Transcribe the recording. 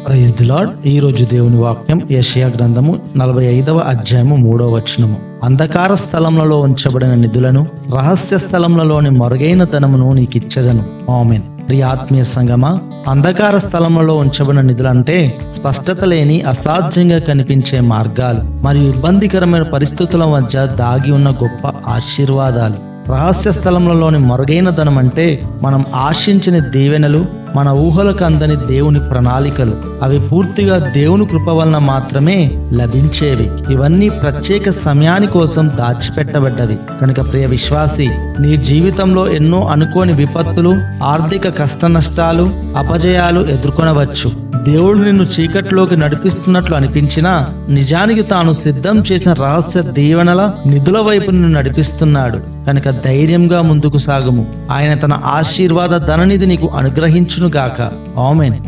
Praise the lord. ఈ రోజు దేవుని వాక్యం యెషయా గ్రంథము 45వ అధ్యాయము 3వ వచనము. అంధకార స్థలములలో ఉంచబడిన నిధులను, రహస్య స్థలములలోని మరుగైన ధనమును నీకిచ్చెదను. ఆమేన్. ప్రియ ఆత్మీయ సంగమా, అంధకార స్థలములలో ఉంచబడిన నిధులంటే స్పష్టత లేని, అసాధ్యంగా కనిపించే మార్గాలు మరియు ఇబ్బందికరమైన పరిస్థితుల మధ్య దాగి ఉన్న గొప్ప ఆశీర్వాదాలు. రహస్య స్థలములలోని మరుగైన ధనం అంటే మనం ఆశించిన దీవెనలు, మన ఊహలకు అందని దేవుని ప్రణాళికలు. అవి పూర్తిగా దేవుని కృప వలన మాత్రమే లభించేవి. ఇవన్నీ ప్రత్యేక సమయాని కోసం దాచిపెట్టబడ్డవి. కనుక ప్రియ విశ్వాసి, నీ జీవితంలో ఎన్నో అనుకోని విపత్తులు, ఆర్థిక కష్ట నష్టాలు, అపజయాలు ఎదుర్కొనవచ్చు. దేవుడు నిన్ను చీకట్లోకి నడిపిస్తున్నట్లు అనిపించినా నిజానికి తాను సిద్ధం చేసిన రహస్య దీవెనల నిధుల వైపు నిన్ను నడిపిస్తున్నాడు. కనుక ధైర్యంగా ముందుకు సాగుము. ఆయన తన ఆశీర్వాద ధననిధి నీకు అనుగ్రహించునుగాక. ఆమేన్.